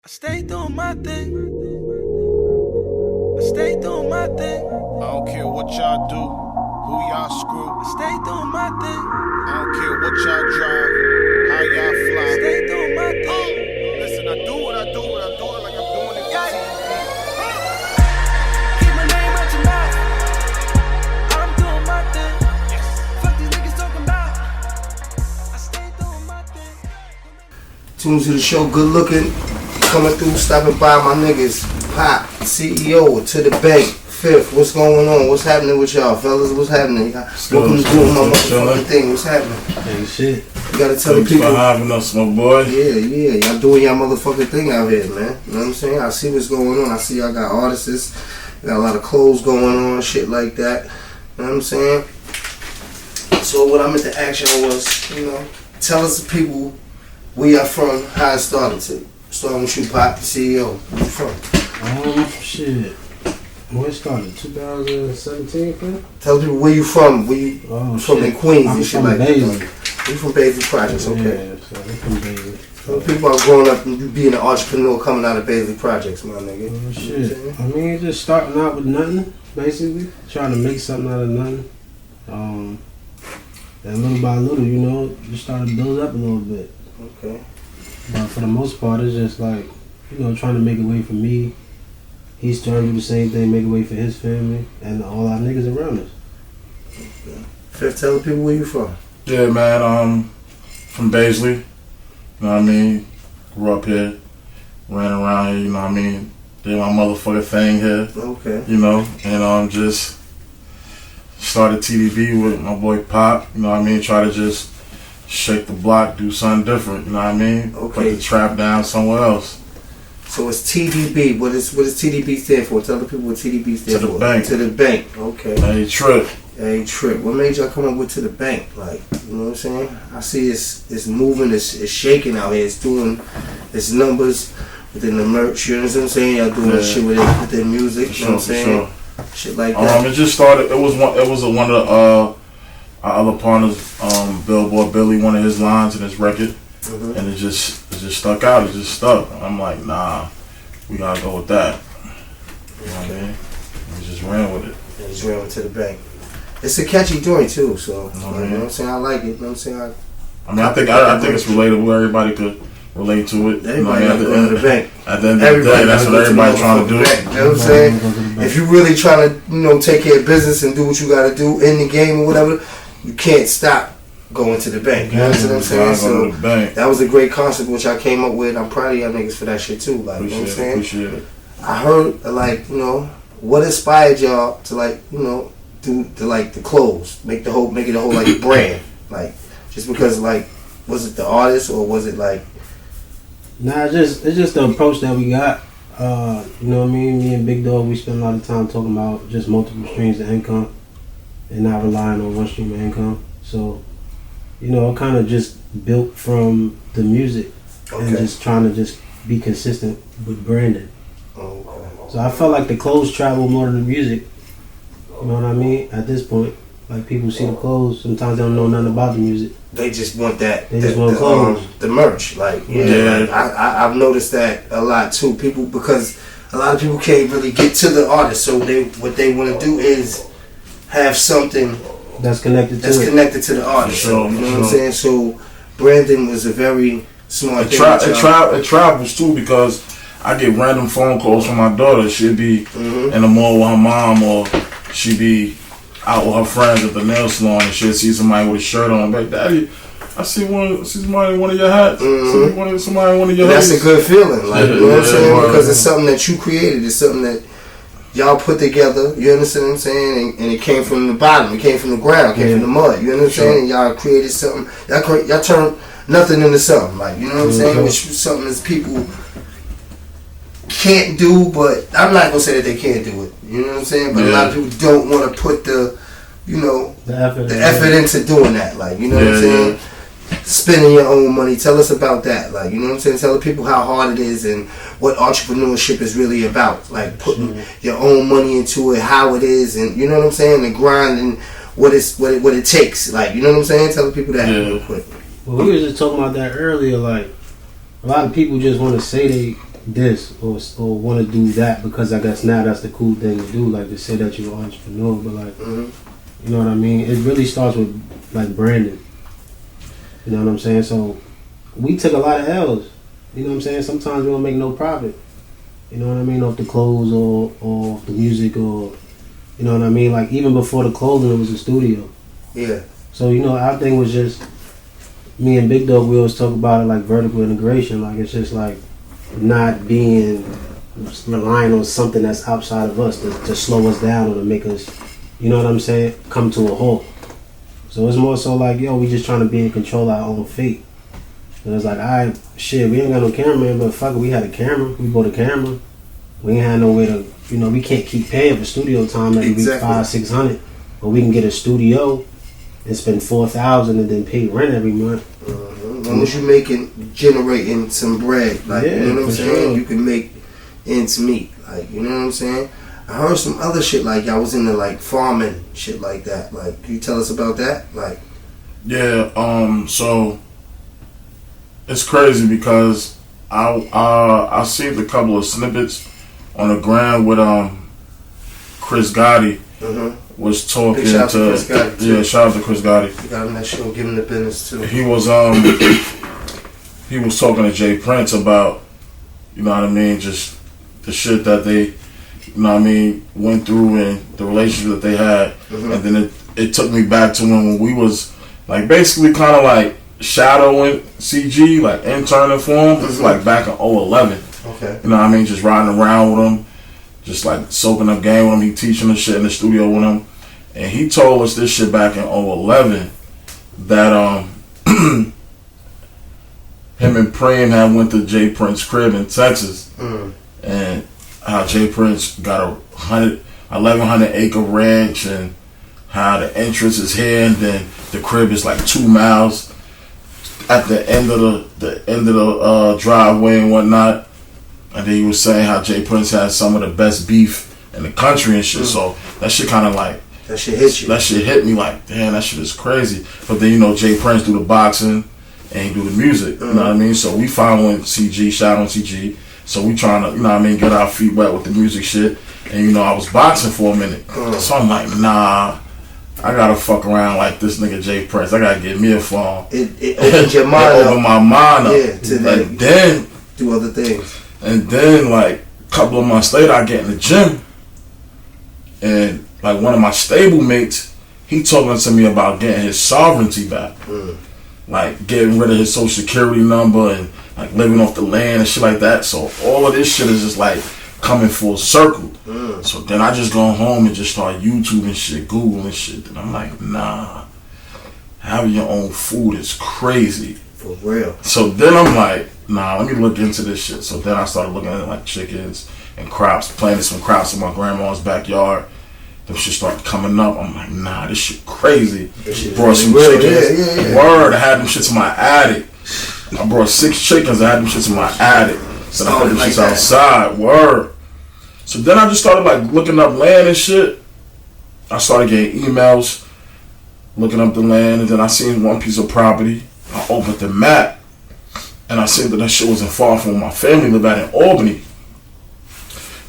I stay doing my thing. I stay doing my thing. I don't care what y'all do, who y'all screw. I stay doing my thing. I don't care what y'all drive, how y'all fly. I stay doing my thing. Listen, I do what I do, and I do it like I'm doing it. Yeah. Keep my name out your mouth. I'm doing my thing. Yes. Fuck these niggas talking about. I stay doing my thing. Tunes to the show, good looking, coming through, stopping by my niggas. Pop, CEO, to the bank, Fifth, what's going on? What's happening with y'all, fellas? What's happening? Welcome to doing my motherfucking thing. What's happening? Hey, shit. You gotta tell the Thanks people. for having us, my boy. Yeah, y'all doing y'all motherfucking thing out here, man. You know what I'm saying? I see what's going on. I see y'all got artists, got a lot of clothes going on, shit like that. You know what I'm saying? So what I meant to ask y'all was, tell us the people where y'all from, how it started to. Starting with you, Pop, the CEO. Where you from? Shit. When it started, 2017, man? Tell people where you from. Where you from in Queens I'm and shit from like that. Baisley. You from Baisley Projects, okay. Yeah, so I'm from Baisley. Some people are growing up and you being an entrepreneur coming out of Baisley Projects, my nigga. Oh, shit. I mean, just starting out with nothing, basically. Trying to make something out of nothing. And little by little, just started to build up a little bit. Okay. But for the most part, it's just like, trying to make a way for me. He's trying to do the same thing, make a way for his family, and all our niggas around us. Okay. Fifth, tell the people where you from. Yeah, man, from Baisley, you know what I mean? Grew up here, ran around here, you know what I mean? Did my motherfucking thing here, Okay. and just started TDB with my boy Pop, you know what I mean? Try to just shake the block, do something different, you know what I mean? Okay. Put the trap down somewhere else. So it's TDB. What does TDB stand for? Tell the people what TDB stands To the for. bank. To the bank. Okay. Hey, Trip. Hey, Trip. What made y'all come up with to the bank? Like, you know what I'm saying? I see it's moving, it's shaking out here. It's doing its numbers within the merch. You know what I'm saying? Y'all doing shit with it, with their music. You know what I'm saying? Shit like that. It just started. It was one of our other partners, Billboard Billy, one of his lines in his record. Mm-hmm. And it just stuck out. It just stuck. I'm like, nah, we gotta go with that. You know what I mean? We just ran with it. And just ran to the bank. It's a catchy joint too, so You know what I you mean? know what I'm saying? I like it. You know what I'm saying? I think it's relatable. Everybody could relate to it. Everybody got to go to the bank. At the end of the day, that's what everybody's trying to do. Bank, you know what I'm saying? If you really trying to, take care of business and do what you got to do in the game or whatever, you can't stop going to the bank. You know what I'm saying? So that was a great concept which I came up with. I'm proud of y'all niggas for that shit too. Like, you know what I'm saying? Appreciate it. I heard what inspired y'all to do the clothes, make it a whole like brand, like just because was it the artist or was it like? Nah, it's just the approach that we got. You know what I mean? Me and Big Dog, we spend a lot of time talking about just multiple streams of income and not relying on one stream of income. So, it kind of just built from the music and just trying to just be consistent with branding. Okay. So I felt like the clothes travel more than the music. You know what I mean? At this point, like people see the clothes, sometimes they don't know nothing about the music. They just want that. They just want clothes. The merch, I've noticed that a lot too. People, because a lot of people can't really get to the artist, so what they want to do is have something that's connected to the artist. Sure, you know what I'm saying? So branding was a very smart thing. It travels too because I get random phone calls from my daughter. She'd be in the mall with her mom, or she'd be out with her friends at the nail salon, and she'd see somebody with a shirt on. I'm like, Daddy, I see somebody in one of your hats. Somebody in one of your That's hoodies. a good feeling. Like, you know what I'm saying? Yeah. Because it's something that you created. It's something that y'all put together. You understand what I'm saying? And it came from the bottom. It came from the ground. It came from the mud. You understand what I'm saying? And y'all created something. Y'all turned nothing into something. Like, you know what I'm saying? Which is something that people can't do, but I'm not gonna say that they can't do it. You know what I'm saying? But a lot of people don't want to put the effort into doing that. Like, you know what I'm saying? Spending your own money. Tell us about that. Like, you know what I'm saying? Tell the people how hard it is and what entrepreneurship is really about. Like putting your own money into it, how it is, and you know what I'm saying? The grind and what it takes. Like, you know what I'm saying? Tell the people that real quick. Well, we were just talking about that earlier. Like, a lot of people just want to say they this or want to do that because I guess now that's the cool thing to do, like to say that you're an entrepreneur, but like, you know what I mean? It really starts with like branding. You know what I'm saying? So we took a lot of L's. You know what I'm saying? Sometimes we don't make no profit. You know what I mean? Off the clothes or the music or, you know what I mean? Like even before the clothing, it was a studio. Yeah. So, you know, our thing was just, me and Big Dog, we always talk about it like vertical integration. Like it's just like not being relying on something that's outside of us to slow us down or to make us, you know what I'm saying, come to a halt. So it's more so like, yo, we just trying to be in control of our own fate. And it's like, alright, shit, we ain't got no cameraman, but fuck it, we had a camera. We bought a camera. We ain't had no way to, you know, we can't keep paying for studio time every week, $500-600. But we can get a studio and spend $4,000 and then pay rent every month. As long as you generating some bread, like, yeah, you know what I'm saying? Sure. You can make ends meet, like, you know what I'm saying? I heard some other shit, like y'all was into like farming, shit like that. Like, can you tell us about that? Like, yeah, so it's crazy because I seen a couple of snippets on the ground with Chris Gotti was talking big shout to Chris Gotti, too. yeah, shout out to Chris Gotti. You got him that shit, give him the business too. He was he was talking to Jay Prince about, you know what I mean, just the shit that they, you know what I mean, went through and the relationship that they had. And then it took me back to when we was like basically kind of like shadowing CG, like interning for him. This is like back in 2011. Okay. You know what I mean, just riding around with him, just like soaking up game with him. He teaching us shit in the studio with him. And he told us this shit back in 2011 that him and Preem had went to Jay Prince's crib in Texas, and how Jay Prince got a 1,100 acre ranch, and how the entrance is here, and then the crib is like 2 miles at the end of the driveway and whatnot. And then he was saying how Jay Prince has some of the best beef in the country and shit. So that shit kind of like, that shit hit you. That shit hit me like, damn, that shit is crazy. But then, you know, Jay Prince do the boxing and he do the music. You know what I mean? So we following CG, shout on CG. So we trying to, you know what I mean, get our feet wet with the music shit. And, you know, I was boxing for a minute. So I'm like, nah, I gotta fuck around like this nigga Jay Prince. I gotta get me a phone. It opened your mind it up. opened my mind up. Yeah, to like, then do other things. And then, like, a couple of months later, I get in the gym. And, like, one of my stable mates, he talking to me about getting his sovereignty back. Like, getting rid of his social security number and, like, living off the land and shit like that. So, all of this shit is just, like, coming full circle. So, then I just go home and just start YouTubing shit, Googling shit. And I'm like, nah, having your own food is crazy. For real. So, then I'm like, nah, let me look into this shit. So then I started looking at like chickens and crops, planting some crops in my grandma's backyard. Them shit started coming up. I'm like, nah, this shit crazy. This shit brought some real. chickens. Yeah. Word, I had them shits in my attic. I brought 6 chickens. I had them shits in my attic. So I put them shits outside. Word. So then I just started like looking up land and shit. I started getting emails, looking up the land, and then I seen one piece of property. I opened the map. And I said that shit wasn't far from where my family lived at in Albany.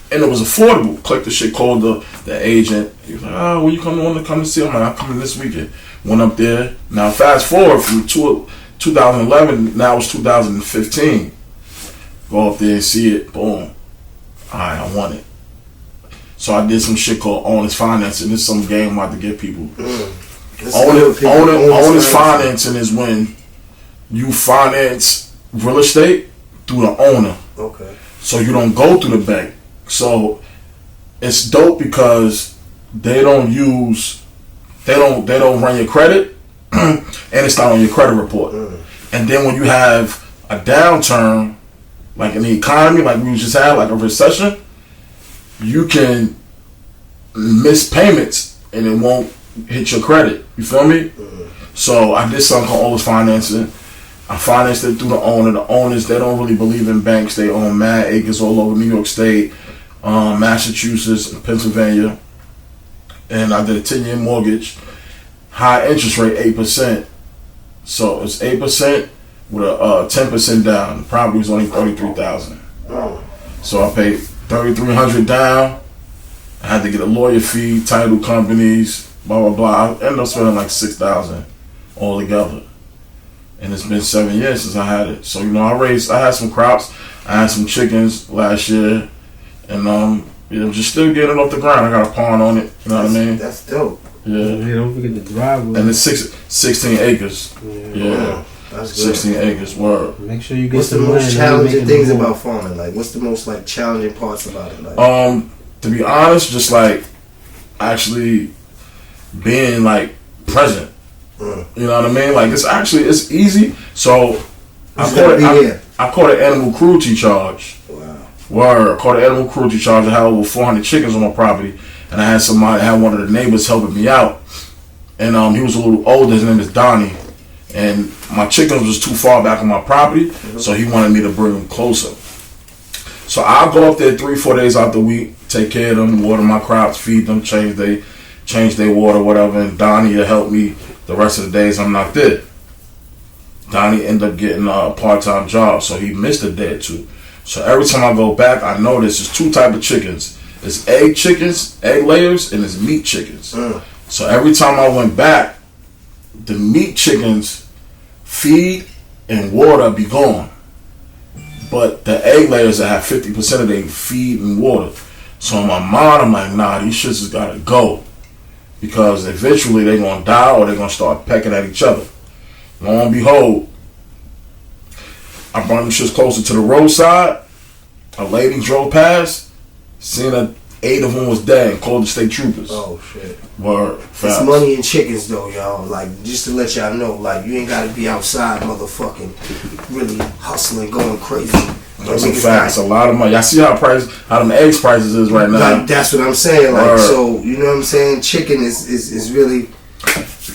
And it was affordable. Clicked the shit, called the agent. He was like, oh, when you want to come to see? I'm like, I'm coming this weekend. Went up there. Now fast forward from 2011, now it's 2015. Go up there and see it. Boom. Alright, I want it. So I did some shit called Owner's Financing. This is some game I'm about to give people. Owner's Financing is when you finance real estate through the owner. Okay. So you don't go through the bank. So it's dope because they don't run your credit and it's not on your credit report. And then when you have a downturn, like in the economy, like we just had, like a recession, you can miss payments and it won't hit your credit. You feel me? So I did something called Owner's Financing. I financed it through the owner. The owners, they don't really believe in banks. They own mad acres all over New York State, Massachusetts, and Pennsylvania. And I did a 10-year mortgage, high interest rate, 8%. So it's 8% with a 10% down. The property was only $33,000. So I paid $3,300 down. I had to get a lawyer fee, title companies, blah blah blah. I ended up spending like $6,000 all together. And it's been 7 years since I had it. So I had some crops, I had some chickens last year, and just still getting it off the ground. I got a pond on it. You know what I mean? That's dope. Yeah. Hey, don't forget the driveway. And it's 16 acres. Yeah. That's good. 16 acres. Word. Make sure you get What's the some most land, challenging things about farming? Like, what's the most like challenging parts about it? Like, To be honest, just like actually being like present. You know what I mean? Like it's easy. So I caught an animal cruelty charge. wow. Word. I caught an animal cruelty charge. I had over 400 chickens on my property, and I had one of the neighbors helping me out, and he was a little older. His name is Donnie, and my chickens was too far back on my property, so he wanted me to bring them closer. So I'll go up there 3-4 days out the week, take care of them, water my crops, feed them, change their water, whatever, and Donnie will help me the rest of the days I'm not there. Donnie ended up getting a part-time job, so he missed a day or two. So every time I go back, I notice there's two type of chickens. It's egg chickens, egg layers, and it's meat chickens. So every time I went back, the meat chickens feed and water be gone. But the egg layers that have 50% of their feed and water. So in my mind, I'm like, nah, these shits has gotta go. Because eventually they're gonna die or they're gonna start pecking at each other. Lo and behold, I brought them shits closer to the roadside. A lady drove past, seen that 8 of them was dead and called the state troopers. Oh shit. Word. It's money in chickens though, y'all. Like, just to let y'all know, like, you ain't gotta be outside motherfucking really hustling, going crazy. That's a fact. It's a lot of money. I see how them eggs prices is right now. Like, that's what I'm saying. Like, so you know what I'm saying? Chicken is really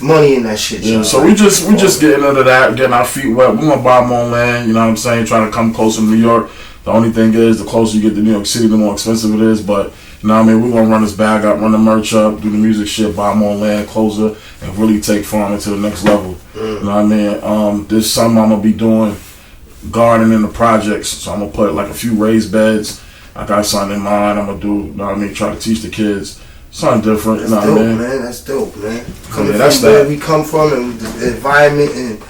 money in that shit. Yeah. Y'all. So we just getting into that, getting our feet wet. We gonna buy more land. You know what I'm saying? Trying to come closer to New York. The only thing is, the closer you get to New York City, the more expensive it is. But you know what I mean? We're gonna run this bag up, run the merch up, do the music shit, buy more land closer, and really take farming to the next level. You know what I mean? This summer I'm gonna be doing gardening in the projects, so I'm gonna put like a few raised beds. I got something in mind. I'm gonna do, you know what I mean? Try to teach the kids something different. That's you know dope, what I mean? man. That's dope, man. Coming that's from where that. we come from and the environment and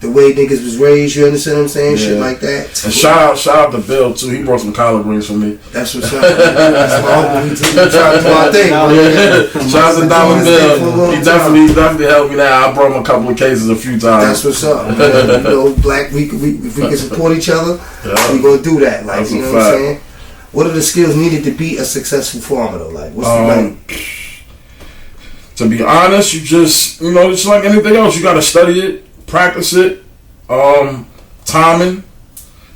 the way niggas was raised, you understand what I'm saying? Shit like that. And shout out to Bill too. He brought some collard greens for me. That's what's up. That's my uncle. We trying to do our thing. Shout out to Dollar Bill. He definitely helped me out. I brought him a couple of cases a few times. That's what's up. Man. You know, black. We if we can support each other, we gonna do that. Like, That's you know a what I'm fact. saying? What are the skills needed to be a successful farmer though? Like, what's to be honest, you just it's like anything else. You gotta study it, practice it. Timing.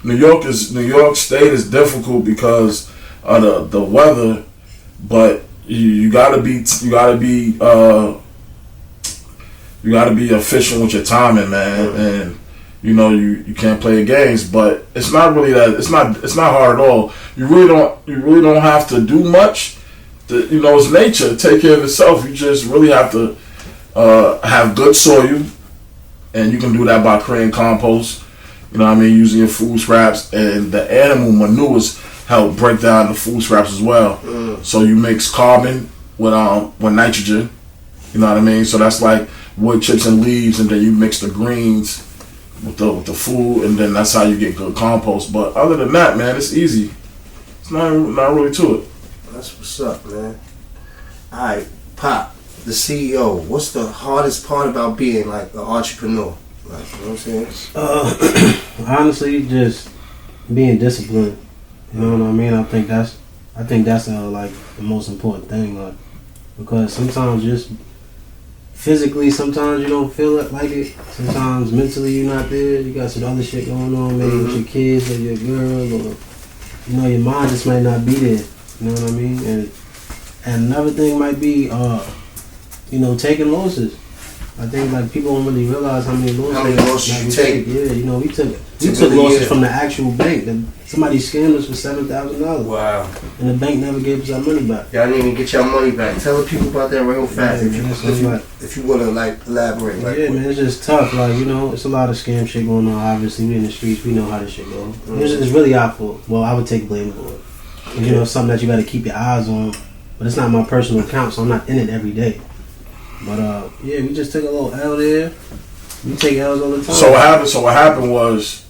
New York State is difficult because of the weather, but you gotta be efficient with your timing, man. And you can't play games, but it's not really that. It's not hard at all. You really don't have to do much. It's nature. Take care of itself. You just really have to have good soil. And you can do that by creating compost, using your food scraps, and the animal manures help break down the food scraps as well. So you mix carbon with nitrogen, you know what I mean? So that's like wood chips and leaves, and then you mix the greens with the food, and then that's how you get good compost. But other than that, man, it's easy. It's not really to it. That's what's up, man. All right, Pop. The CEO, what's the hardest part about being like an entrepreneur? Like, you know what I'm saying? Honestly, just being disciplined. You know what I mean? I think that's like the most important thing. Like, because sometimes just physically, sometimes you don't feel it like it. Sometimes mentally you're not there. You got some other shit going on, maybe with your kids or your girl, or your mind just might not be there. You know what I mean? And another thing might be taking losses. I think like people don't really realize how many losses you take. Yeah, we took We took losses from the actual bank. Somebody scammed us for $7,000. Wow. And the bank never gave us our money back. Y'all didn't even get your money back. Tell the people about that real fast. Yeah, if you want to like elaborate. Like, yeah, man, it's just tough. Like, you know, it's a lot of scam shit going on. Obviously, we in the streets. We know how this shit goes. It's really our fault. Well, I would take blame for it. 'Cause, you know, it's something that you got to keep your eyes on. But it's not my personal account, so I'm not in it every day. But yeah, we just took a little L there. We take L's all the time. So what happened was,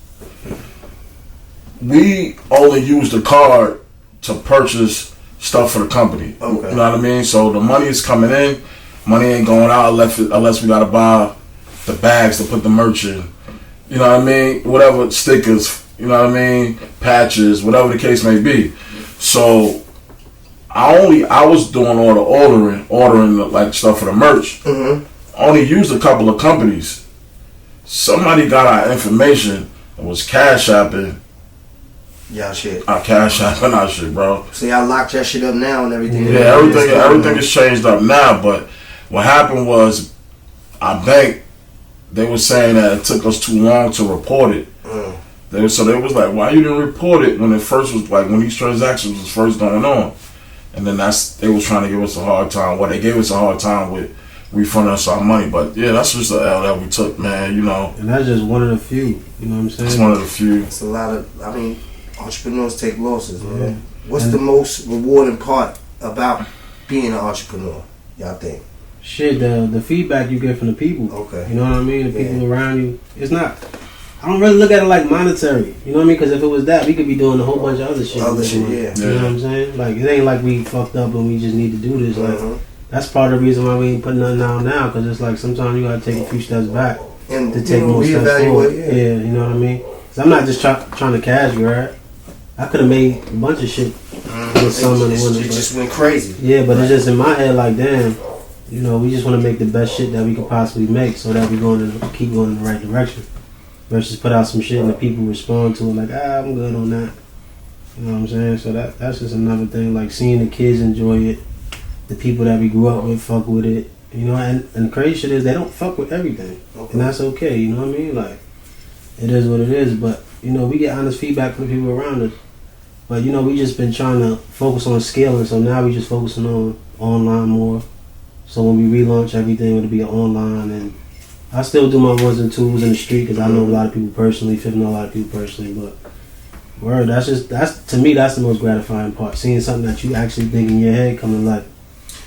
we only used the card to purchase stuff for the company. Okay. You know what I mean? So the money is coming in, money ain't going out unless we gotta buy the bags to put the merch in. You know what I mean? Whatever, stickers, you know what I mean? Patches, whatever the case may be. So I was doing all the ordering like stuff for the merch. Mm-hmm. Only used a couple of companies. Somebody got our information and was cash apping. Y'all shit. Our cash apping our shit, bro. So y'all locked that shit up now and everything. Yeah, everything is changed up now. But what happened was, our bank, they were saying that it took us too long to report it. They was like, why you didn't report it when it first was like when these transactions was first going on? And then they was trying to give us a hard time. Well, they gave us a hard time with refunding us our money. But yeah, that's just the L that we took, man. You know. And that's just one of the few. You know what I'm saying? It's one of the few. It's a lot of. I mean, entrepreneurs take losses, man. What's the most rewarding part about being an entrepreneur, y'all think? Shit, the feedback you get from the people. Okay. You know what I mean? The people around you. It's not. I don't really look at it like monetary. You know what I mean? Because if it was that, we could be doing a whole bunch of other shit. Yeah. You know what I'm saying? Like, it ain't like we fucked up and we just need to do this. Like, that's part of the reason why we ain't putting nothing out now. Because it's like sometimes you gotta take a few steps back And to take more steps forward. Yeah, you know what I mean? Because I'm not just trying to cash grab. I could have made a bunch of shit with some of the winners. It just went crazy. Yeah, but it's just in my head like, damn, you know, we just want to make the best shit that we could possibly make so that we keep going in the right direction. Versus put out some shit and the people respond to it like, I'm good on that. You know what I'm saying? So that's just another thing. Like seeing the kids enjoy it, the people that we grew up with fuck with it. You know, and the crazy shit is they don't fuck with everything. Okay. And that's okay, you know what I mean? Like, it is what it is. But, you know, we get honest feedback from the people around us. But, you know, we just been trying to focus on scaling. So now we just focusing on online more. So when we relaunch everything, it'll be online. And I still do my ones and twos in the street because I know a lot of people personally, Fifth know a lot of people personally. But word, that's to me, that's the most gratifying part. Seeing something that you actually think in your head come to life.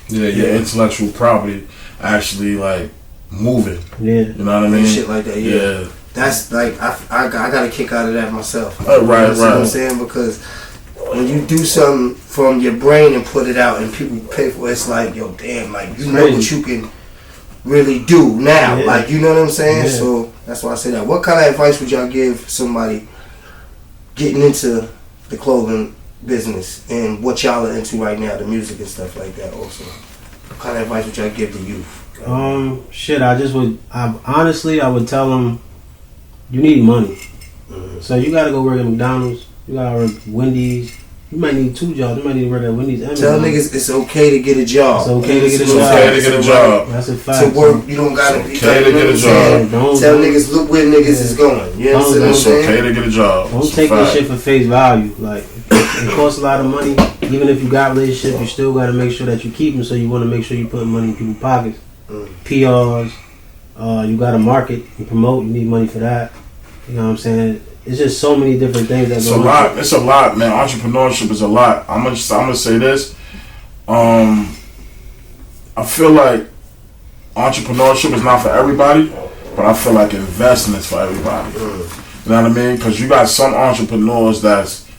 Yeah, your intellectual property actually like moving. Yeah, you know what I mean. Shit like that. Yeah. That's like I got a kick out of that myself. Right. You know what I'm saying? Because when you do something from your brain and put it out and people pay for it, it's like, yo, damn, like you know what you can really do now. Yeah. Like, you know what I'm saying? Yeah. So that's why I say that. What kind of advice would y'all give somebody getting into the clothing business and what y'all are into right now, the music and stuff like that also? What kind of advice would y'all give the youth? Shit, I would tell them you need money. So you gotta go work at McDonald's, you gotta work Wendy's. You might need 2 jobs. You might need to work at Wendy's and Tell McDonald's. niggas it's okay to get a job. It's okay to get a It's job. okay to get a job. That's a fact. To work, you don't gotta be. It's okay to get a job. Tell niggas look where niggas is going. You know what I'm It's saying? okay to get a job. Don't It's a take this fact. shit for face value. Like, it costs a lot of money. Even if you got relationships, you still got to make sure that you keep them. So you want to make sure you put money in people's pockets. PRs, you got to market and promote. You need money for that. You know what I'm saying? It's just so many different things that go on. It's a lot, man. Entrepreneurship is a lot. I'm gonna say this. I feel like entrepreneurship is not for everybody, but I feel like investing is for everybody. You know what I mean? Because you got some entrepreneurs that's,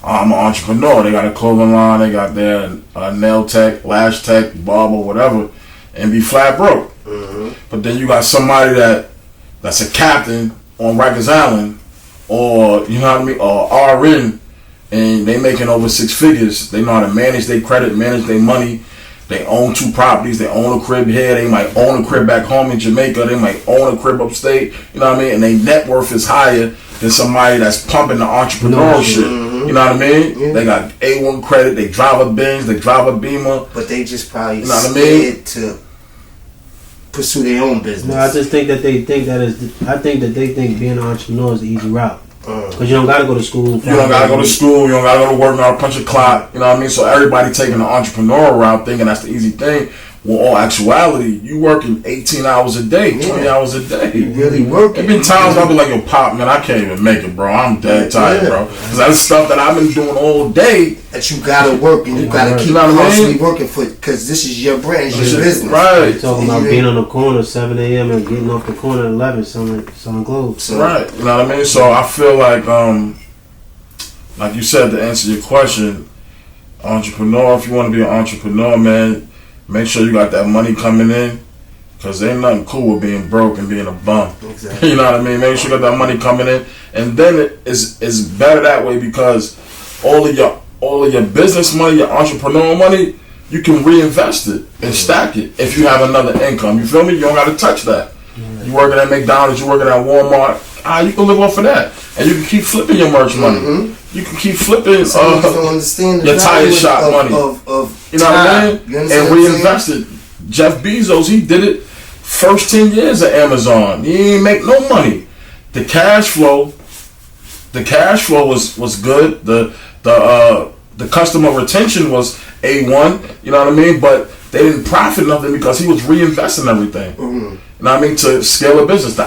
I'm an entrepreneur. They got a clothing line, they got their nail tech, lash tech, barber, whatever, and be flat broke. But then you got somebody that's a captain on Rikers Island, or you know what I mean, or RN, and they making over 6 figures. They know how to manage their credit, manage their money. They own 2 properties. They own a crib here. They might own a crib back home in Jamaica. They might own a crib upstate. You know what I mean? And their net worth is higher than somebody that's pumping the entrepreneurship. You know what I mean? Yeah. They got A1 credit. They drive a Benz. They drive a Beamer. But they just probably you know what I scared mean? to pursue their own business. No, I just think that they think they think being an entrepreneur is the easy route. Because you don't got to go to school. You don't gotta go to school. You don't gotta go to work. Not punch a clock. You know what I mean? So everybody taking the entrepreneurial route, thinking that's the easy thing. Well, all actuality, you working 18 hours a day, 20 hours a day. You really working. There been times I'll be like, yo, Pop, man, I can't even make it, bro. I'm dead tired, bro. Because that's stuff that I've been doing all day. That you gotta work and you gotta keep constantly working for, because this is your brand, it's your business. Right. You're talking about being on the corner 7 a.m. and getting off the corner at 11 selling clothes. So, right. You know what I mean? So I feel like you said, to answer your question, entrepreneur, if you want to be an entrepreneur, man, make sure you got that money coming in, because ain't nothing cool with being broke and being a bum. Exactly. You know what I mean? Make sure you got that money coming in, and then it's better that way, because all of your business money, your entrepreneur money, you can reinvest it and stack it if you have another income. You feel me? You don't got to touch that. You working at McDonald's, you working at Walmart, you can live off of that, and you can keep flipping your merch money. You can keep flipping your tire shop money. You know what I mean? And reinvest it. Jeff Bezos, he did it first 10 years of Amazon. He ain't make no money. The cash flow was good. The customer retention was A1. You know what I mean? But they didn't profit nothing because he was reinvesting everything. You know what I mean? To scale a business,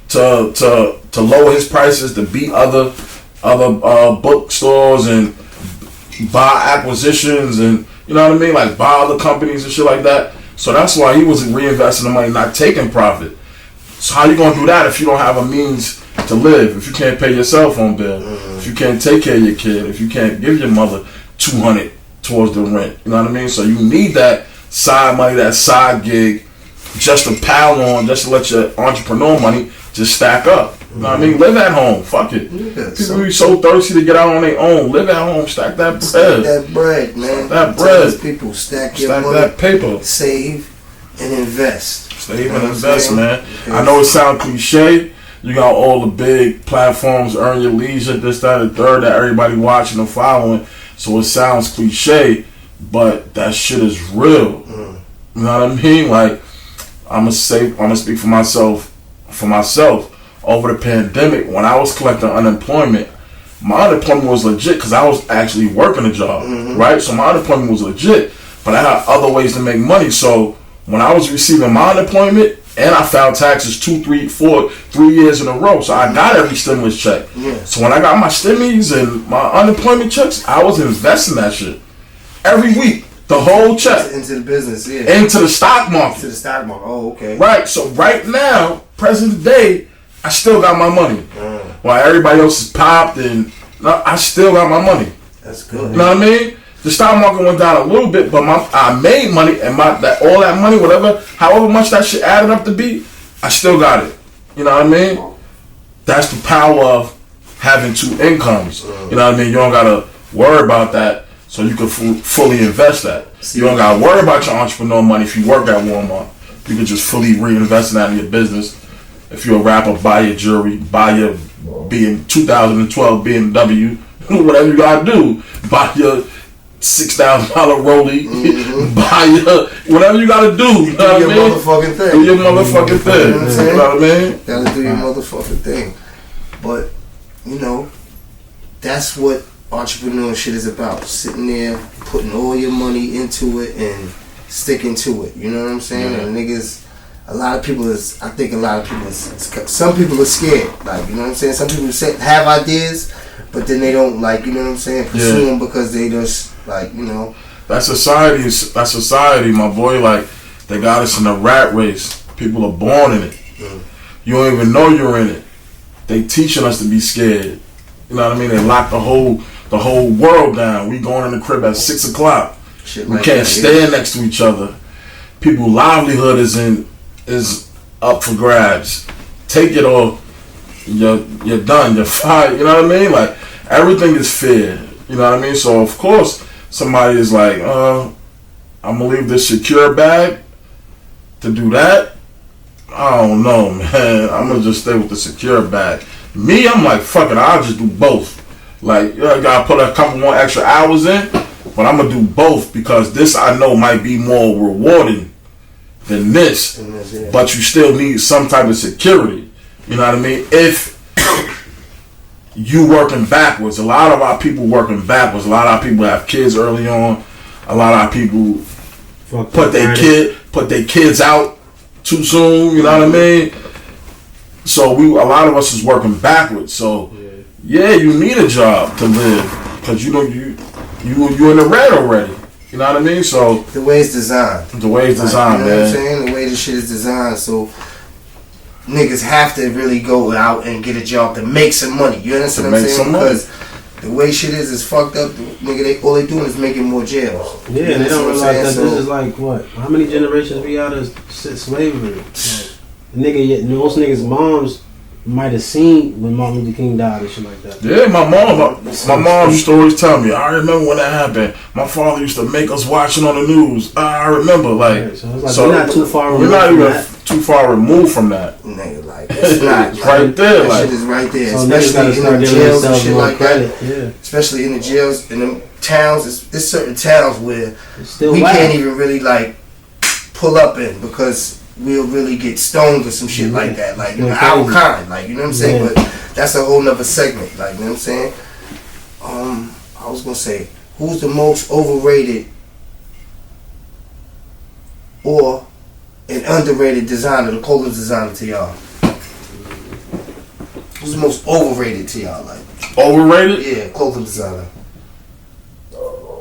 to lower his prices, to beat other bookstores and buy acquisitions, and you know what I mean, like buy other companies and shit like that. So that's why he was reinvesting the money, not taking profit. So how you gonna do that if you don't have a means to live? If you can't pay your cell phone bill, if you can't take care of your kid, if you can't give your mother $200 towards the rent, you know what I mean? So you need that side money, that side gig, just to pile on, just to let your entrepreneur money just stack up. You know what I mean? Live at home. Fuck it. People be so thirsty to get out on their own. Live at home. Stack that bread. Stack that bread, man. Stack that bread. Tell people, stack your money. That paper. Save and invest. Save and invest, man. I know it sounds cliche. You got all the big platforms, Earn Your Leisure, this, that, and third, that everybody watching and following. So it sounds cliche, but that shit is real. You know what I mean? Like, I'm gonna speak for myself. Over the pandemic, when I was collecting unemployment, my unemployment was legit because I was actually working a job, right? So my unemployment was legit, but I had other ways to make money. So when I was receiving my unemployment, and I filed taxes 3 years in a row, so I got every stimulus check. So when I got my stimmies and my unemployment checks, I was investing that shit every week. The whole check. Into the business, Into the stock market. To the stock market, oh, okay. Right, so right now, present day, I still got my money. While everybody else is popped, and I still got my money. That's good. You know what I mean? The stock market went down a little bit, but I made money, and all that money, however much that shit added up to be, I still got it. You know what I mean? That's the power of having two incomes. You know what I mean? You don't gotta worry about that, so you can fully invest that. You don't gotta worry about your entrepreneur money if you work at Walmart. You can just fully reinvest that in your business. If you're a rapper, buy your jewelry, buy your 2012 BMW, whatever you gotta do. Buy your $6,000 rollie, buy your whatever you gotta do. You know what I mean? Motherfucking thing. Do your motherfucking thing. You know what I mean? Gotta do your motherfucking thing. But that's what entrepreneurship is about. Sitting there, putting all your money into it and sticking to it. You know what I'm saying? And niggas. I think a lot of people some people are scared. Like, you know what I'm saying? Some people have ideas, but then they don't, like, you know what I'm saying, pursue them because they just, like, you know. That society, my boy, like, they got us in a rat race. People are born in it. You don't even know you're in it. They teaching us to be scared. You know what I mean? They lock the whole world down. We going in the crib at 6 o'clock. We can't stand next to each other. People's livelihood is up for grabs. Take it or you're done. You're fired. You know what I mean? Like, everything is fear. You know what I mean? So of course somebody is like, I'm gonna leave this secure bag to do that. I don't know, man. I'm gonna just stay with the secure bag. Me, I'm like, fuck it. I'll just do both. Like, I gotta put a couple more extra hours in, but I'm gonna do both because this I know might be more rewarding than this, but you still need some type of security. You know what I mean? you working backwards. A lot of our people working backwards. A lot of our people have kids early on. A lot of our people put their kids out too soon. You know what I mean? So a lot of us is working backwards. So yeah, you need a job to live because you in the red already. You know what I mean? So the way it's designed. The way it's designed, you know man. What I'm saying? The way this shit is designed, so niggas have to really go out and get a job to make some money. You understand what I'm saying? Because the way shit is fucked up. Nigga, all they doing is making more jails. Yeah, they don't realize that this is like what? How many generations we out of slavery? Like, most niggas' moms might have seen when Martin Luther King died and shit like that. Yeah, my mom's stories tell me. I remember when that happened. My father used to make us watching on the news. I remember, like, so it's like we're not too far removed. We're not even too far removed from that. Nigga, like it's not it's right there. That like, shit is right there, so especially in the jails and shit like credit. that. Yeah. Especially in the jails, in the towns. It's certain towns where we can't even really like pull up in because we'll really get stoned or some shit like that. Like our kind, like you know what I'm saying. But that's a whole nother segment. Like you know what I'm saying. I was gonna say, who's the most overrated or an underrated designer, the clothing designer to y'all? Who's the most overrated to y'all? Like overrated? Yeah, clothing designer.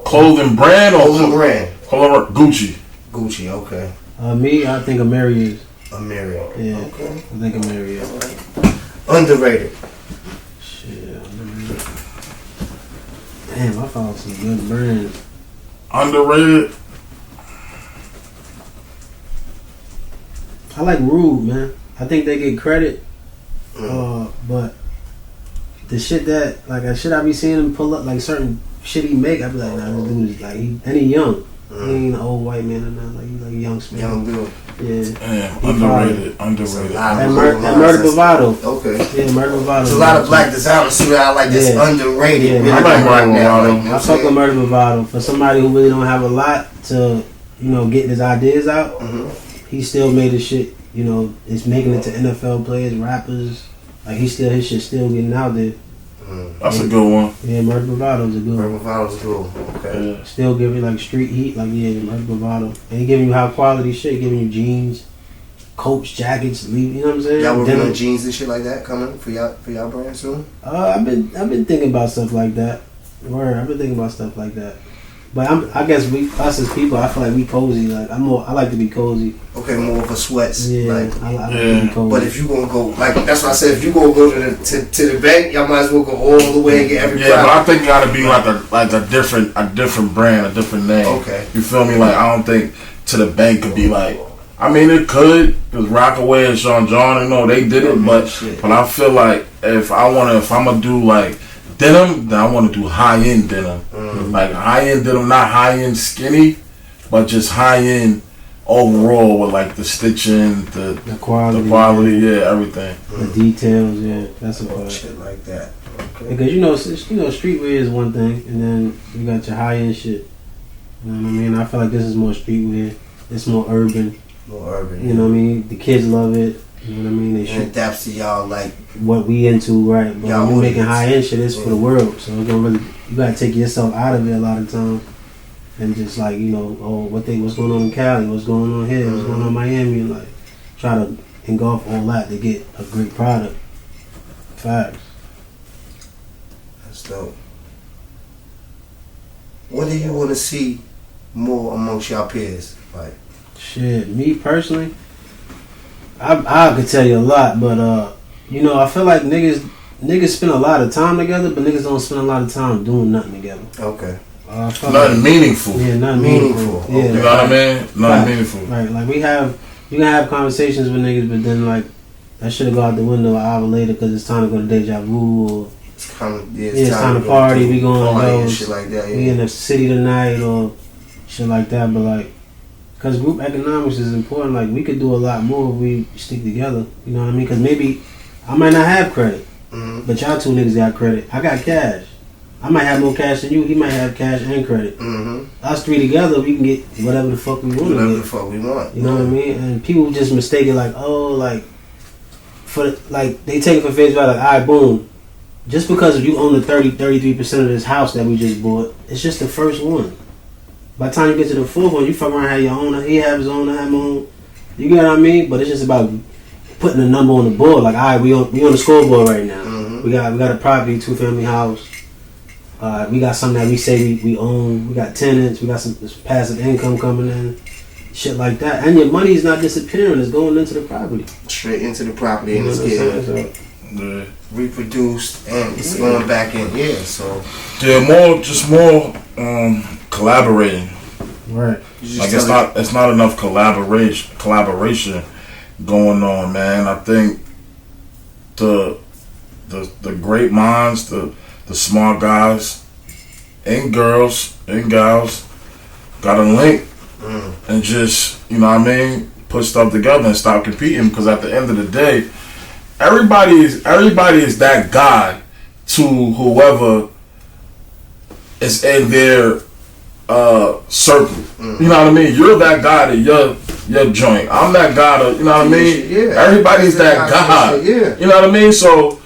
Clothing brand or clothing brand? Gucci. Gucci, okay. Me, I think Amiri is. Amiri. Yeah. Okay. I think Amiri is. Underrated. Shit, underrated. Damn, I found some good brands. Underrated? I like Rude, man. I think they get credit. But the shit that I be seeing him pull up, like certain shit he make, I be like, nah, this dude is like, he young. He ain't an old white man or nothing. Like he's like a young man. Young dude. Yeah. Underrated. That Murder Bravado. Okay. Yeah, Murder Bravado. There's a lot of black designers too that I like that's underrated. Yeah, really I like Murder Bravado. Like, I fuck with Murder Bravado. For somebody who really don't have a lot to, get his ideas out, he still made his shit, it's making it to NFL players, rappers. Like his shit still getting out there. That's a good one. Yeah, Murder Bravado's a good one. Murder Bravado's good. Okay. Yeah. Still giving like street heat, like Murder Bravado. And he giving you high quality shit, giving you jeans, coats, jackets, you know what I'm saying? Y'all working on jeans and shit like that coming for y'all brand soon? I've been thinking about stuff like that. I've been thinking about stuff like that. But I guess us as people, I feel like we cozy. Like I like to be cozy. Okay, more of a sweats. Yeah, like, I like to be cozy. But if you gonna go, like that's what I said. If you gonna go to the bank, y'all might as well go all the way and get every. Yeah, but I think it gotta be like a different brand, a different name. Okay. You feel me? Like I don't think to the bank could be like. I mean, it could, because Rockaway and Sean John, they did it, but I feel like if I'm gonna do like denim, then I want to do high-end denim. Like high-end denim, not high-end skinny, but just high-end overall with like the stitching, the quality, everything. The details, that's about shit like that. Okay. Because streetwear is one thing, and then you got your high-end shit. You know what I mean? I feel like this is more streetwear. It's more urban. More urban. You know what I mean? The kids love it. You know what I mean? They should adapts to y'all like what we into, right? But when you making high end shit, it's for the world. So it's gonna you gotta take yourself out of it a lot of times, and just like what's going on in Cali, what's going on here, what's going on in Miami, and like try to engulf all that to get a great product. Facts. That's dope. What do you want to see more amongst y'all peers? Like, shit, me personally. I could tell you a lot, but I feel like niggas spend a lot of time together, but niggas don't spend a lot of time doing nothing together. Okay. Nothing meaningful. Yeah, nothing meaningful. Yeah, you know what I mean? Nothing meaningful. Right, like you can have conversations with niggas, but then like that should go out the window an hour later because it's time to go to Deja Vu or it's time to party. We going to those shit like that. Yeah. We in the city tonight or shit like that, but like. Because group economics is important. Like, we could do a lot more if we stick together. You know what I mean? Because maybe I might not have credit. But y'all two niggas got credit. I got cash. I might have more cash than you. He might have cash and credit. Us three together, we can get whatever the fuck we want. Whatever the fuck we want. You know what I mean? And people just mistake it like, they take it for face value. Like, all right, boom. just because you own the 33% of this house that we just bought, it's just the first one. By the time you get to the fourth one, you fuck around have your own. He have his own. I have my own. You get what I mean? But it's just about putting a number on the board. Like, all right, we on the scoreboard right now. Mm-hmm. We got a property, 2-family house. We got something that we say we own. We got tenants. We got some passive income coming in. Shit like that. And your money is not disappearing. It's going into the property. Straight into the property, and it's getting reproduced, and it's going back in here. So more collaborating. Right. Like it's not enough collaboration going on, man. I think the great minds, the smart guys and girls and gals gotta link and just, you know what I mean, put stuff together and stop competing, because at the end of the day, everybody is that guy to whoever is in their circle. You know what I mean? You're that guy to your joint. I'm that guy to, you know what I mean? Yeah. Everybody's that guy. Yeah. You know what I mean? So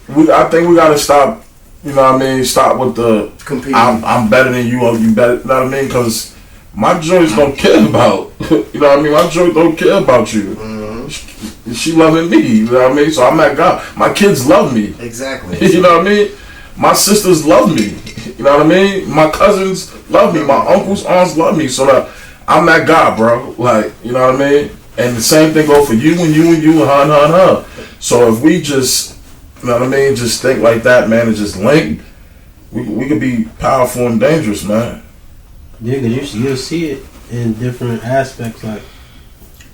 I think we gotta stop. You know what I mean? Stop with the competing. I'm better than you, or you better. You know what I mean? Because my joints don't care about. You know what I mean? My joints don't care about you. Mm-hmm. She loving me. You know what I mean? So I'm that guy. My kids love me. Exactly. You know what I mean? My sisters love me. You know what I mean? My cousins love me. My uncles, aunts love me. So that I'm that guy, bro. Like, you know what I mean? And the same thing go for you and you and you and her and her and her. So if we just, you know what I mean, just think like that, man, and just link, we could be powerful and dangerous, man. Yeah, because you'll see it in different aspects. Like,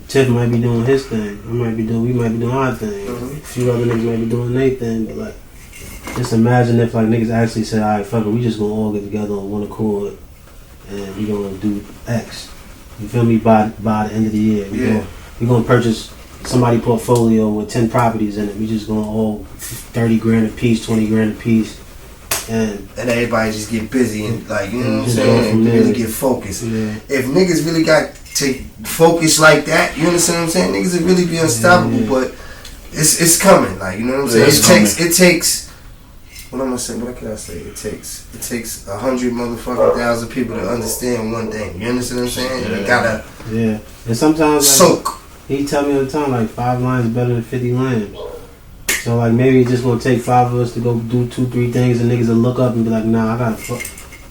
Tiff might be doing his thing. We might be doing our thing. A few other niggas might be doing their thing. But, like, just imagine if, like, niggas actually said, all right, fuck it, we just gonna all get together on one accord and we gonna do X. You feel me? By the end of the year. We gonna purchase somebody's portfolio with 10 properties in it. We just gonna all 30 grand a piece, 20 grand a piece. And everybody just get busy and, like, you know what I'm Just saying, and go from really there. get focused. Yeah. If niggas really got to focus like that, you understand what I'm saying? Niggas would really be unstoppable. Yeah. But it's coming. Like, you know what I'm saying? It takes. What am I saying? What can I say? It takes 100 motherfucking thousand people to understand one thing. You understand what I'm saying? Yeah. You gotta And sometimes, like, soak. he tell me all the time, like, 5 lions better than 50 lambs. So, like, maybe it's just gonna take 5 of us to go do 2-3 things, and niggas will look up and be like, nah,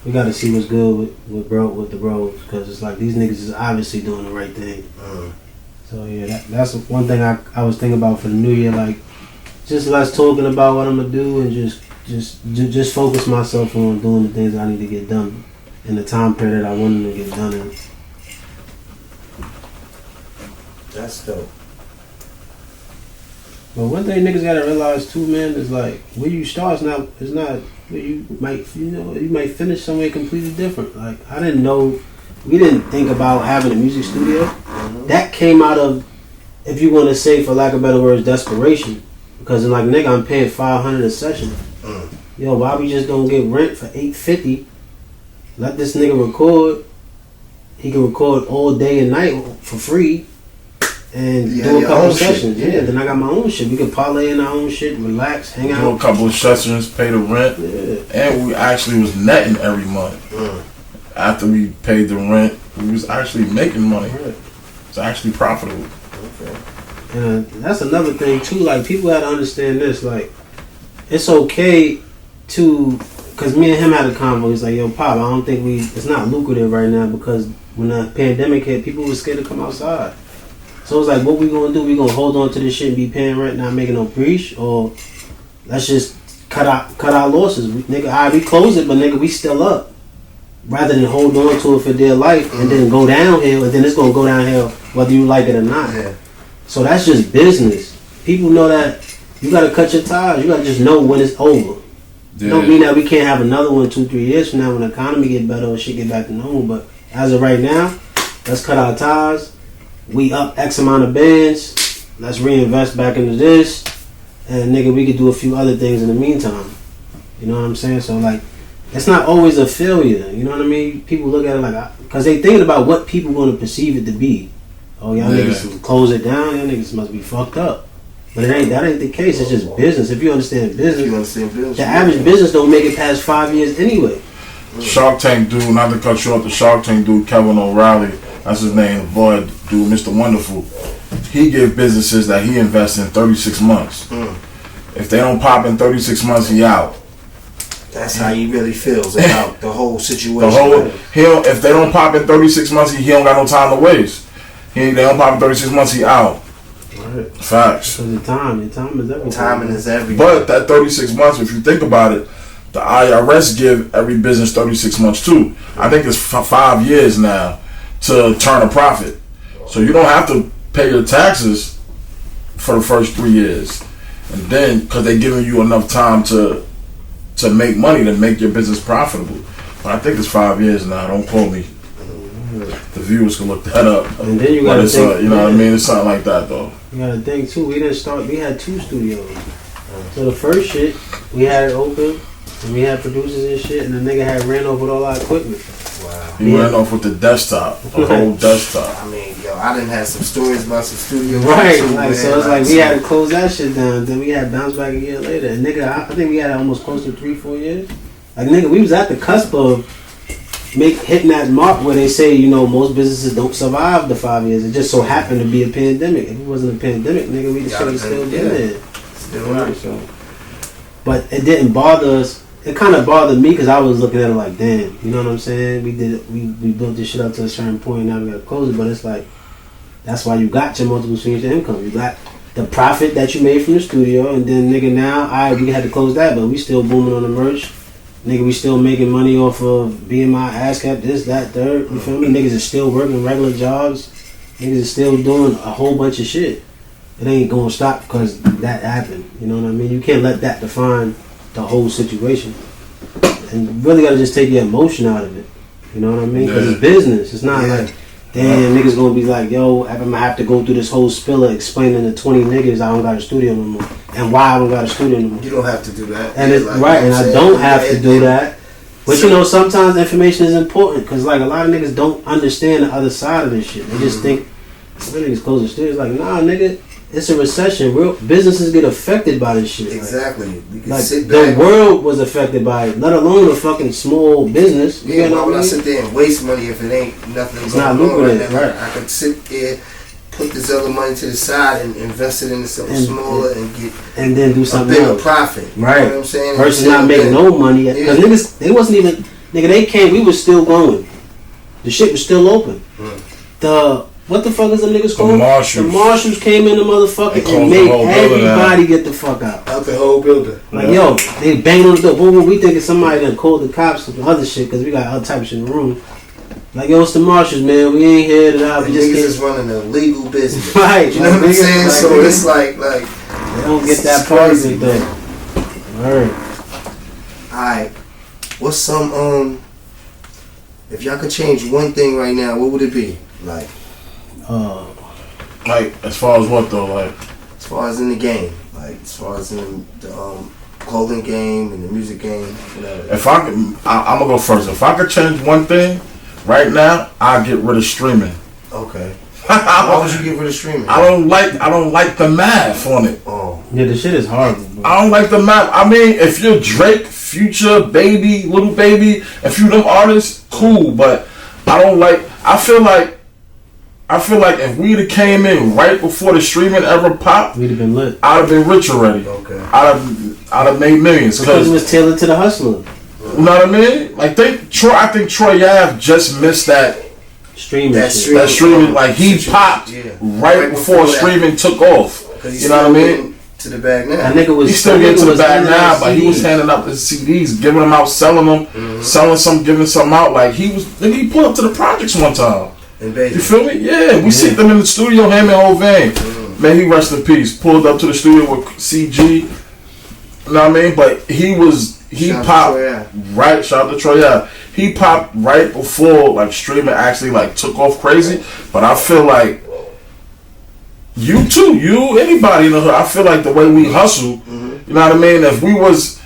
we gotta see what's good with the bros, because it's like these niggas is obviously doing the right thing. So yeah, that's one thing I was thinking about for the new year, like, just less talking about what I'm gonna do and just focus myself on doing the things I need to get done in the time period I want them to get done in. That's dope. But one thing niggas gotta realize too, man, is like where you start is not where you might finish somewhere completely different. Like, we didn't think about having a music studio. That came out of, if you want to say, for lack of better words, desperation. Because like, nigga, I'm paying $500 a session. Yo, why we just don't get rent for $850? Let this nigga record. He can record all day and night for free. And do a couple sessions. Yeah, then I got my own shit. We can parlay in our own shit, relax, hang out. Do a couple of sessions, pay the rent. And we actually was netting every month. After we paid the rent, we was actually making money. It's actually profitable. And that's another thing too. Like, people had to understand this. Like, it's okay to, because me and him had a convo. He's like, yo, Pop, I don't think it's not lucrative right now, because when the pandemic hit, people were scared to come outside. So it's like, what we gonna do? We gonna hold on to this shit and be paying rent, not making no breach, or let's just cut our losses. Nigga, we close it, but nigga, we still up. Rather than hold on to it for dear life and then go downhill, and then it's gonna go downhill whether you like it or not. So that's just business. People know that you gotta cut your ties. You gotta just know when it's over. Don't mean that we can't have another one 2-3 years from now when the economy get better or shit get back to normal. But as of right now, let's cut our ties. We up X amount of bands. Let's reinvest back into this. And nigga, we could do a few other things in the meantime. You know what I'm saying? So, like, it's not always a failure. You know what I mean? People look at it like, because they thinking about what people going to perceive it to be. Oh, y'all niggas close it down. Y'all niggas must be fucked up. But that ain't the case. It's just business. If you understand business, the average yeah. business don't make it past 5 years anyway. Shark Tank dude, not to cut you off, the Shark Tank dude, Kevin O'Reilly, that's his name, the boy dude, Mr. Wonderful. He give businesses that he invests in 36 months. If they don't pop in 36 months, he out. That's how he really feels about the whole situation. If they don't pop in 36 months, he don't got no time to waste. They don't pop in 36 months, he out. Right. Facts. So the time is everything. Timing is everything. But that 36 months, if you think about it, the IRS give every business 36 months too. I think it's 5 years now to turn a profit. So you don't have to pay your taxes for the first 3 years. And then, because they're giving you enough time to make money, to make your business profitable. But I think it's 5 years now. Don't quote me. The viewers can look that up. And then you gotta think, you know what I mean? It's something like that though. You gotta think too. We had 2 studios. So the first shit, we had it open, and we had producers and shit, and the nigga had ran off with all our equipment. Wow. He ran off with the desktop, the whole desktop. I mean, yo, I didn't have some stories about some studios. Right, too, like, so it's like we had to close that shit down. Then we had to bounce back a year later. And nigga, I think we had almost close to 3-4 years. Like nigga, we was at the cusp of hitting that mark where they say, you know, most businesses don't survive the 5 years. It just so happened to be a pandemic. If it wasn't a pandemic, nigga, we'd still been there. Still right. So, but it didn't bother us. It kind of bothered me because I was looking at it like, damn, you know what I'm saying? We built this shit up to a certain point. Now we gotta close it. But it's like, that's why you got your multiple streams of income. You got the profit that you made from the studio, and then nigga, now we had to close that, but we still booming on the merch. Nigga, we still making money off of BMI, ASCAP, this, that, third. You feel me? Niggas is still working regular jobs. Niggas is still doing a whole bunch of shit. It ain't gonna stop because that happened. You know what I mean? You can't let that define the whole situation. And you really gotta just take your emotion out of it. You know what I mean? Because it's business. It's not like, damn, niggas gonna be like, yo, I'm gonna have to go through this whole spiller explaining to 20 niggas I don't got a studio no more. And why I don't got a studio no more. You don't have to do that. And it's right, and I don't have to do that. But you know, sometimes information is important because like a lot of niggas don't understand the other side of this shit. They just think, real niggas close the studios. Like, nah, nigga, it's a recession. Real businesses get affected by this shit. Exactly. You can like sit back. the world was affected by it, let alone a fucking small business. Yeah, You know why what would I I mean? sit there and waste money if it ain't nothing? It's not going on lucrative, now? right. I could sit there, put this other money to the side and invest it into something smaller and get and then do a something bigger else. profit. Right. You know what I'm saying? Versus not making no money. Because niggas, they wasn't even, nigga, they came, we was still going. The shit was still open. What the fuck is them niggas called? Marshalls. The Marshalls came in the motherfucker They and made closed the whole building everybody get the fuck out. Out the whole building. Like, yo, they banged on the door. Boom, boom, we thinking somebody done called the cops or some other shit because we got other type of shit in the room. Like, yo, it's the Marshalls, man. We ain't here to We we just niggas can't. is running a legal business. Right. You know what I'm saying? Like, So it's like they don't get that it's part of crazy, it, though. Alright. Alright. What's some if y'all could change one thing right now, what would it be? Like as far as what though? Like as far as in the game. Like as far as in the clothing game and the music game, whatever. if I could, I'm gonna go first. If I could change one thing right now, I'd get rid of streaming. Okay. Why would you get rid of streaming? I don't like the math on it. Oh. Yeah, the shit is horrible, bro. I don't like the math. I mean, if you're Drake, Future, Baby, Little Baby, if you them artists, cool. But I don't like. I feel like if we'd have came in right before the streaming ever popped, We'd have been lit. I'd have been rich already. Okay. I'd have made millions. Because it was tailored to the hustler. You know what I mean? Like I think Troy Ave just missed that Streaming That shit. that streaming. Like he popped right before that. streaming took off. You know what I mean? To the bag now. That nigga was He's still getting to the bag handing out now, but he was CDs. handing out the CDs, giving them out, selling them, selling some, giving some out. Like he pulled up to the projects one time. And baby. You feel me? Yeah, we see them in the studio, him and Hovain. Man, he rest in peace. Pulled up to the studio with CG. You know what I mean? But he Shout out to popped Troy Ave. right. Shout out to Troy Ave. He popped right before like streaming actually like took off crazy. But I feel like you too, anybody in the hood. I feel like the way we hustle. You know what I mean? If we was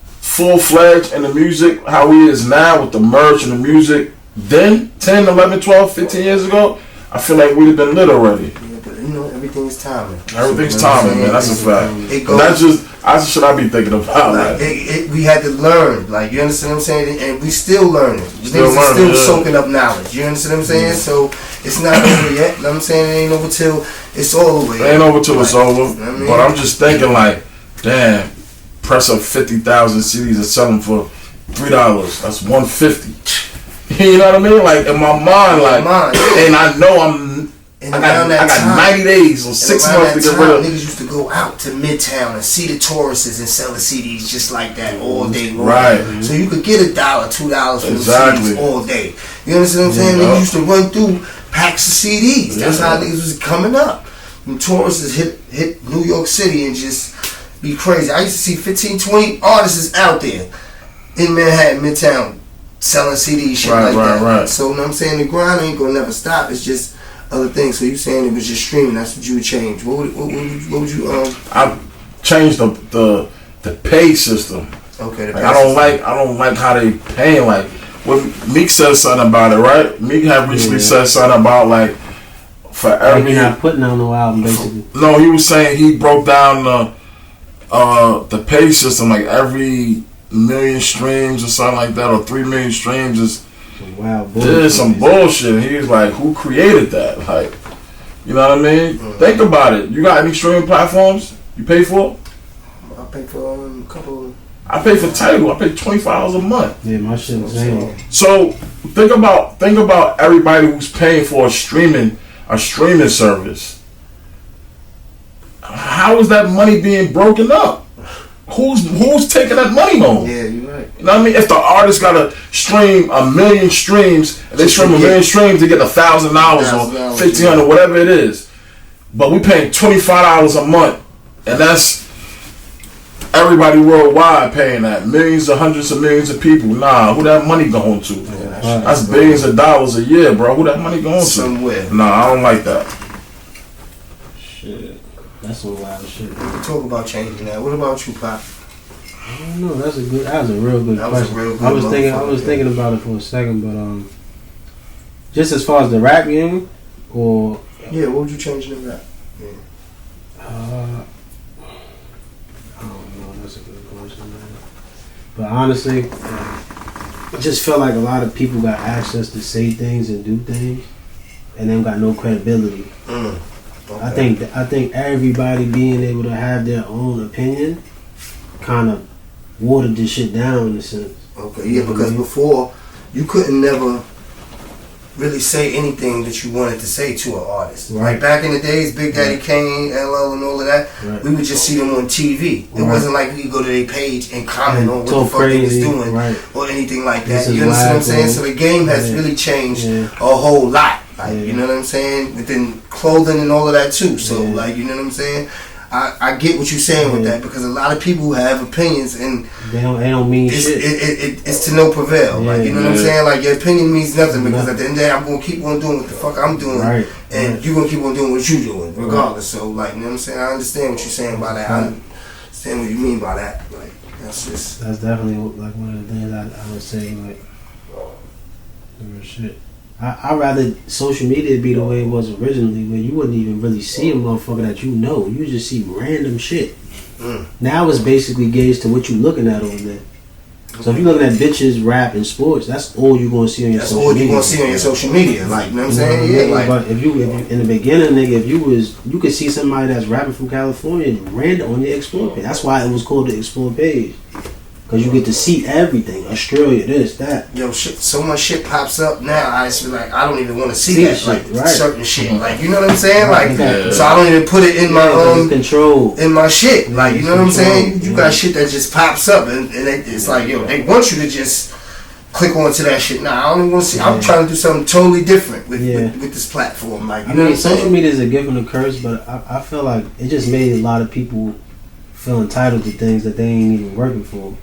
full fledged in the music, how we is now with the merch and the music, then 10, 11, 12, 15 years ago, I feel like we'd have been lit already. Yeah, but everything's timing. Everything's timing, man. That's a fact. It goes. That's the shit I be thinking about. Like, we had to learn, like, you understand what I'm saying, and we still learning. Still soaking up knowledge. You understand what I'm saying? So it's not over yet. You know what I'm saying? It ain't over till it's all over. It ain't over till it's over. You know what I mean? But I'm just thinking, like, damn, press up 50,000 CDs and sell them for $3. That's $150. You know what I mean? Like in my mind, and I know I got 90 days or 6 months to get rid of. Niggas used to go out to Midtown and see the tourists and sell the CDs just like that all day long. Right. So you could get $1, $2 for the CDs all day. You understand what I'm saying? Niggas used to run through packs of CDs. That's how niggas was coming up. When tourists hit New York City and just be crazy. I used to see 15, 20 artists out there in Manhattan, Midtown, selling CDs, shit like that. Right. So, you know what I'm saying? The grind ain't gonna never stop. It's just other things. So you saying it was just streaming? That's what you would change. What would you? I changed the pay system. Okay. I don't like how they paying. Like when Meek said something about it, right? Meek had recently said something about like for every. You're not putting on no album, basically. No, he was saying he broke down the pay system, like every 1 million streams or something like that, or 3 million streams is some bullshit. He was like, who created that? Like, you know what I mean? Think about it. You got any streaming platforms you pay for? I pay for a couple. I pay for Tidal. I pay $25 a month. Yeah, my shit is insane. So think about everybody who's paying for a streaming service. How is that money being broken up? Who's taking that money home? Yeah, you're right. You know what I mean? If the artist gotta stream 1 million streams, and they stream 1 million streams to get $1,000 or $1,500, whatever it is, but we paying $25 a month, and that's everybody worldwide paying that. Millions or hundreds of millions of people. Nah, who that money going to? That's billions of dollars a year, bro. Who that money going to? Somewhere. Nah, I don't like that. Shit. That's some wild shit. We can talk about changing that. What about you, Pop? I don't know. That was a real good question. I was thinking about it for a second, but just as far as the rap game, or what would you change in the rap? I don't know. That's a good question, man. But honestly, I just felt like a lot of people got access to say things and do things, and then got no credibility. Okay. I think everybody being able to have their own opinion kind of watered this shit down in a sense. Okay, yeah, because before you couldn't never really say anything that you wanted to say to an artist. Right. Like back in the days, Big Daddy Kane, LL, and all of that, we would just see them on TV. It wasn't like we could go to their page and comment on what the fuck they was doing or anything like that. You understand what I'm saying? So the game has really changed a whole lot. Like, you know what I'm saying? Within clothing and all of that too. So like, you know what I'm saying? I get what you're saying with that, because a lot of people have opinions and they don't mean shit. It's to no prevail. Like, you know what I'm saying? Like, your opinion means nothing, because at the end of the day, I'm gonna keep on doing what the fuck I'm doing, and you're gonna keep on doing what you're doing, regardless. So like, you know what I'm saying? I understand what you're saying by that. I understand what you mean by that. Like, that's definitely like one of the things I would say. Like, shit. I'd rather social media be the way it was originally, where you wouldn't even really see a motherfucker that you know. You just see random shit. Now it's basically gauged to what you looking at over there. So if you're looking at bitches, rap, and sports, that's all you're going to see on your social media. That's all you're going to see on your social media. Like, you know what I'm saying? Yeah, like, but if you in the beginning, nigga, you could see somebody that's rapping from California random on your Explore page. That's why it was called the Explore page. Because you get to see everything. Australia, this, that. Yo, shit, so much shit pops up now. I just feel like I don't even want to see that. Like, certain shit. Like, you know what I'm saying? Like, so I don't even put it in my control. In my shit. Like, you know what I'm saying? You got shit that just pops up, and it's like, yo, they want you to just click onto that shit. Nah, I don't even want to see. I'm trying to do something totally different with this platform. Like, you know what I'm saying? Social media is a gift and a curse, but I feel like it just made a lot of people feel entitled to things that they ain't even working for.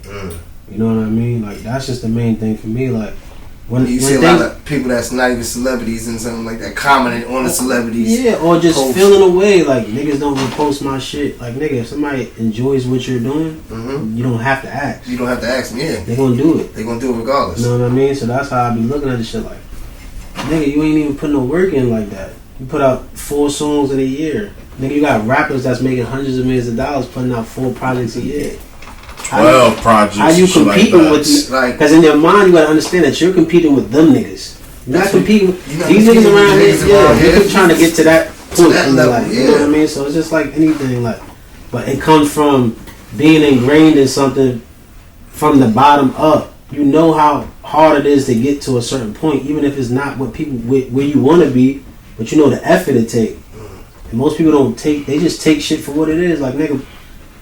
You know what I mean? Like, that's just the main thing for me. Like, when you see a lot of people that's not even celebrities and something like that commenting on the celebrities. Yeah, or just feeling away like niggas don't repost my shit. Like, nigga, if somebody enjoys what you're doing, you don't have to ask. You don't have to ask them. Yeah, they gonna do it. They gonna do it regardless. You know what I mean? So that's how I be looking at this shit. Like, nigga, you ain't even put no work in like that. You put out 4 songs in a year. Nigga, you got rappers that's making hundreds of millions of dollars putting out 4 projects a year. 12 projects. How you competing like with? Like, Because in your mind, you gotta understand that you're competing with them niggas. You're not competing with these niggas around here. Yeah, you're trying to get to that point. that level, like, you know what I mean? So it's just like anything, like, but it comes from being ingrained in something from the bottom up. You know how hard it is to get to a certain point, even if it's not what people where you want to be, but you know the effort it take. And most people don't take; they just take shit for what it is. Like, nigga,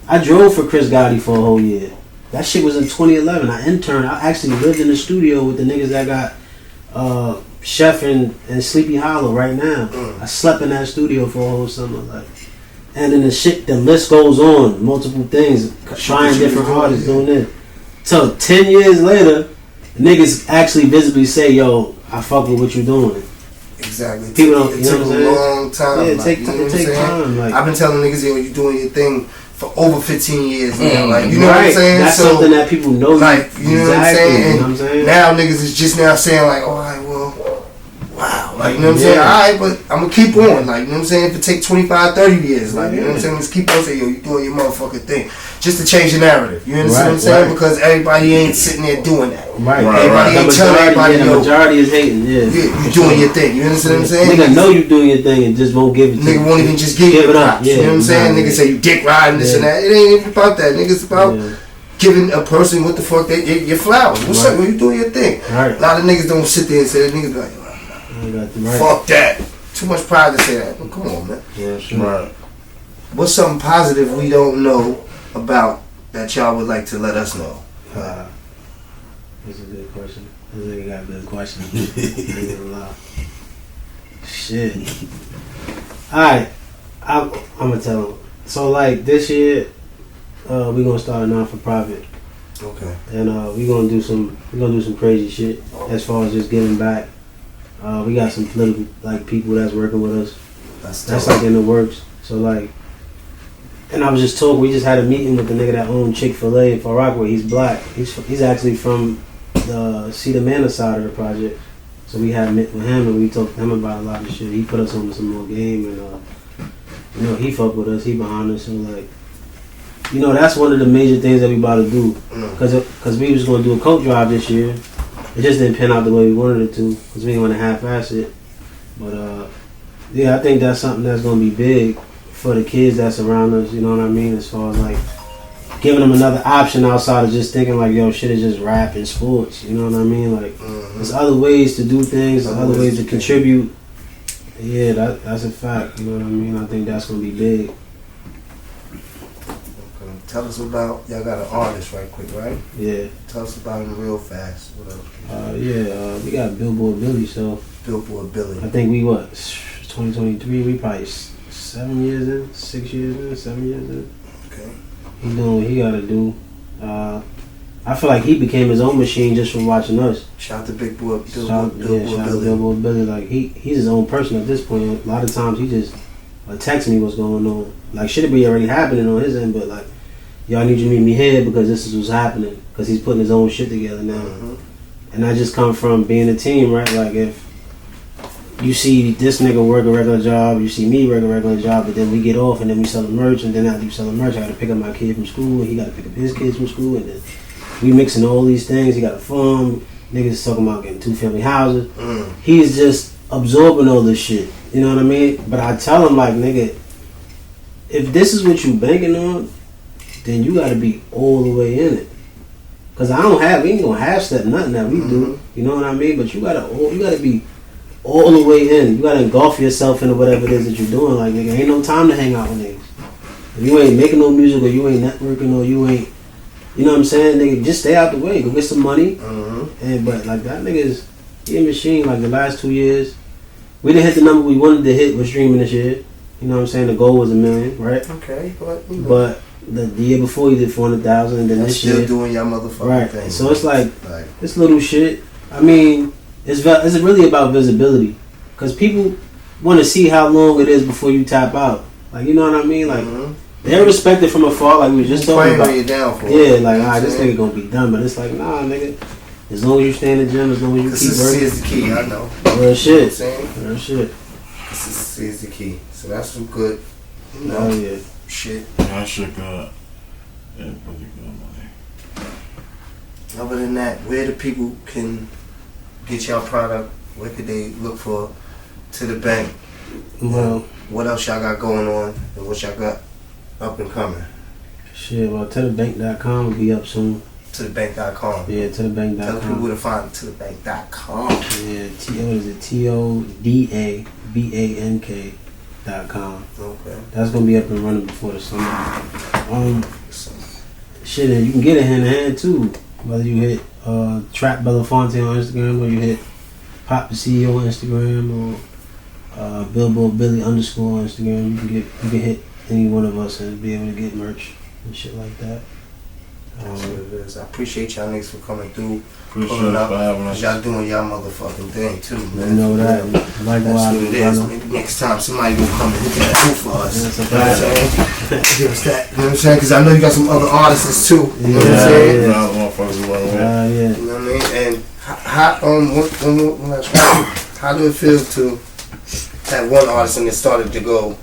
I drove for Chris Gotti for a whole year. That shit was in 2011. I interned. I actually lived in the studio with the niggas that got Chef and Sleepy Hollow right now. I slept in that studio for a whole summer, like. And then the list goes on. Multiple things, trying different artists, doing this. So 10 years later, niggas actually visibly say, "Yo, I fuck with what you're doing." exactly. People don't. It You know took what I'm a saying? long time. Yeah, it like, take you know what I'm take saying? time. Like, I've been telling niggas, yo, you doing your thing for over 15 years now. Like, you know what I'm right. saying? That's So, something that people know. like, you know what I'm exactly, saying? You know what I'm saying? Now niggas is just now saying like, all right, well, wow. Like, you know what I'm saying? Yeah. All right, but I'm going to keep on. Like, you know what I'm saying? If it take 25, 30 years, like, you know what I'm saying? Let's keep on saying, yo, you doing your motherfucking thing. Just to change the narrative. You understand what I'm saying? Right. Because everybody ain't sitting there doing that. Right. Everybody ain't telling everybody, the yo, majority is hating. Yeah. you doing your thing. You understand what I'm saying? Nigga know you doing your thing and just won't give it to you. Nigga won't even just give you it the up. props. You know what I'm saying? Nigga say you dick riding this and that. It ain't even about that. Nigga's about giving a person what the fuck your flowers. What's up? Well, you doing your thing. Right. A lot of niggas don't sit there and say that. Niggas be like, fuck that. Too much pride to say that. Well, come on, man. Yeah, sure. Right. What's something positive we don't know about that y'all would like to let us know? That's a good question. This nigga got a good question. Ain't gonna lie. Shit. Alright. I'm gonna tell him. So, like, this year, we gonna start a non-for-profit. Okay. And we gonna do some crazy shit as far as just giving back. We got some political people that's working with us. That's like in the works. So like, and I was just talking. We just had a meeting with the nigga that owned Chick-fil-A in Far Rockaway. He's black. He's actually from the Cedar Manor side of the project. So we had met with him and we talked to him about a lot of shit. He put us on some more game and you know, he fuck with us. He behind us. So like, you know, that's one of the major things that we about to do. Cause we was gonna do a coat drive this year. It just didn't pan out the way we wanted it to, because we didn't want to half-ass it. But, yeah, I think that's something that's going to be big for the kids that's around us, you know what I mean? As far as, like, giving them another option outside of just thinking, like, yo, shit is just rap and sports, you know what I mean? Like, there's other ways to do things, there's other ways to contribute. Yeah, that's a fact, you know what I mean? I think that's going to be big. Tell us about, y'all got an artist right quick, right? Yeah. Tell us about him real fast. What else? We got Billboard Billy, so. Billboard Billy. I think we, 2023, we probably 7 years in, 6 years in, 7 years in. Okay. He doing what he gotta do. I feel like he became his own machine just from watching us. Shout out to Big Boy, Shout out to Billboard Billy. Like, he's his own person at this point. A lot of times he just texts me what's going on. Like, shit be already happening on his end, but like, yo, I need you to meet me here because this is what's happening. Because he's putting his own shit together now. And I just come from being a team, right? Like, if you see this nigga work a regular job, you see me work a regular job, but then we get off and then we sell the merch, and then after you sell the merch, I gotta pick up my kid from school, and he gotta pick up his kids from school, and then we mixing all these things. He got a farm, niggas talking about getting 2-family houses. He's just absorbing all this shit, you know what I mean? But I tell him, like, nigga, if this is what you banking on, then you gotta be all the way in it. Cause we ain't gonna half step nothing that we do, you know what I mean? But you gotta be all the way in. You gotta engulf yourself into whatever it is that you're doing. Like, nigga, ain't no time to hang out with niggas. If you ain't making no music or you ain't networking or you ain't, you know what I'm saying, nigga, just stay out the way. Go get some money. But like, that nigga's, he a machine. Like, the last 2 years, we didn't hit the number we wanted to hit with streaming this year. You know what I'm saying? The goal was 1 million, right? Okay, but you know. But the year before you did 400,000, and then this year still doing your motherfucking right thing. So it's like this little shit. I mean, it's really about visibility, because people want to see how long it is before you tap out. Like, you know what I mean? Like, they're respected from afar. Like we were just talking about. You down for yeah, like, alright, this nigga gonna be done, but it's like, nah, nigga. As long as you stay in the gym, as long as you keep working. Consistency is the key. I know. Real shit. You know what I'm saying? Real shit. This is the key. So that's some good, Oh yeah. shit. That shit good. Yeah, pretty good money. Other than that, where the people can get y'all product? Where could they look for To The Bank? Well, What else y'all got going on? And what y'all got up and coming? shit. Well, tothebank.com will be up soon. ToTheBank.com. Yeah, Tell people tothebank.com. where to find ToTheBank.com. Yeah, what is it? TODABANK.com. Okay. That's gonna be up and running before the summer. Shit, and you can get it hand in hand too. Whether you hit Trap Belafonte on Instagram or you hit Pop the CEO on Instagram or Billboard Billy _ on Instagram, you can hit any one of us and be able to get merch and shit like that. That's what it is. I appreciate y'all niggas for coming through. Appreciate Pulling it up. for having us. Y'all doing y'all motherfucking thing too, You man. know that. That's Likewise, what it is. Maybe next time somebody gonna come and hit that booth for us. That's a You know what I'm fact. saying? Give us that. You know what I'm saying? Because I know you got some other artists too. You know what I'm Yeah, saying? yeah. Nah, the motherfuckers who run with. Yeah. You know what I mean? And how do it feel to have one artist and it started to go?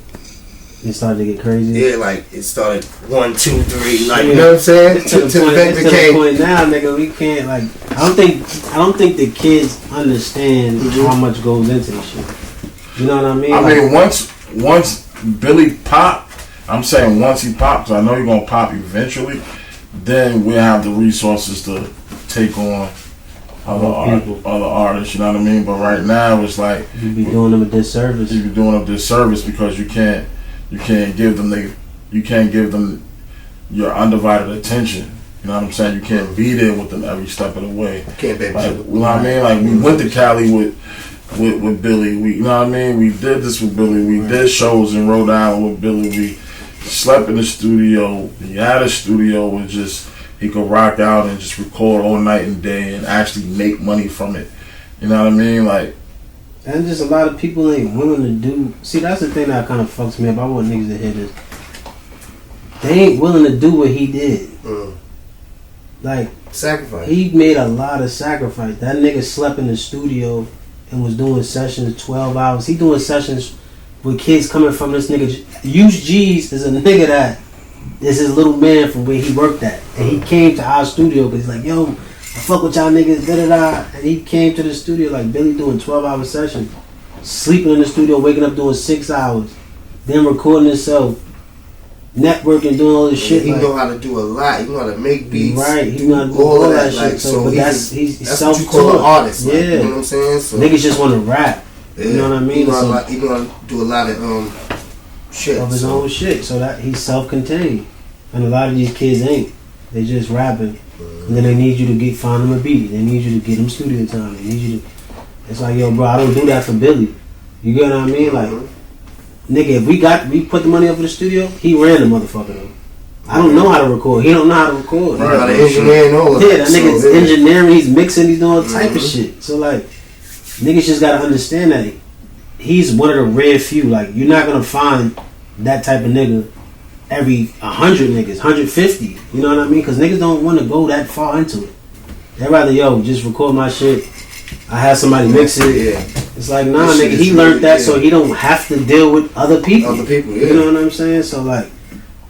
It started to get crazy. Yeah, like it started 1, 2, 3. Like Yeah. you know what I'm saying? It's to the point now, nigga. We can't like. I don't think the kids understand how much goes into this shit. You know what I mean? I Like, mean, once Billy popped, I'm saying once he pops, I know he's gonna pop eventually. Then we'll have the resources to take on other artists. You know what I mean? But right now, it's like you be doing them a disservice. you be doing a disservice because you can't give them your undivided attention. You know what I'm saying? You can't be there with them every step of the way. Can't be. Like, you know what I mean? Like we went to Cali with Billy. You know what I mean? We did this with Billy. We did shows in Rhode Island with Billy. We slept in the studio. He had a studio with just he could rock out and just record all night and day and actually make money from it. You know what I mean? Like, And just a lot of people ain't willing to do. See, that's the thing that kind of fucks me up. I want niggas to hear this. They ain't willing to do what he did. Like, Sacrifice. he made a lot of sacrifice. That nigga slept in the studio and was doing sessions 12 hours. He doing sessions with kids coming from this nigga. Use G's is a nigga that is his little man from where he worked at. And he came to our studio because he's like, yo, I fuck with y'all niggas, da-da-da. And he came to the studio like Billy doing 12-hour sessions. Sleeping in the studio, waking up doing 6 hours. Then recording himself. Networking, doing all this shit. He like, know how to do a lot. He know how to make beats. Right, he do know how to do all of all that. that Like, shit. so But he's he's what you call an self-taught. artist. Like, Yeah. you know what I'm saying? So Niggas just want to rap. yeah, You know what I mean? He know, So- he know how to do a lot of shit. Of his so. own shit, so that he's self-contained, and a lot of these kids ain't. They just rapping, and then they need you to find them a beat. They need you to get them studio time. They need you to. It's like, yo, bro, I don't do that for Billy. You get what I mean? Like, nigga, if we put the money up for the studio, he ran the motherfucker though. I don't know how to record. He don't know how to record. He know how to engineer and all of Yeah, that. that nigga's so, yeah. engineering. He's mixing. He's doing all type of shit. So like, niggas just gotta understand that he's one of the rare few. Like, you're not gonna find that type of nigga every 100 niggas, 150. You know what I mean? Because niggas don't want to go that far into it. They'd rather, yo, just record my shit. I have somebody mix it. Yeah. It's like, nah, This shit nigga, is he learned that yeah. so he don't have to deal with other people. Other people, yeah. You know what I'm saying? So like,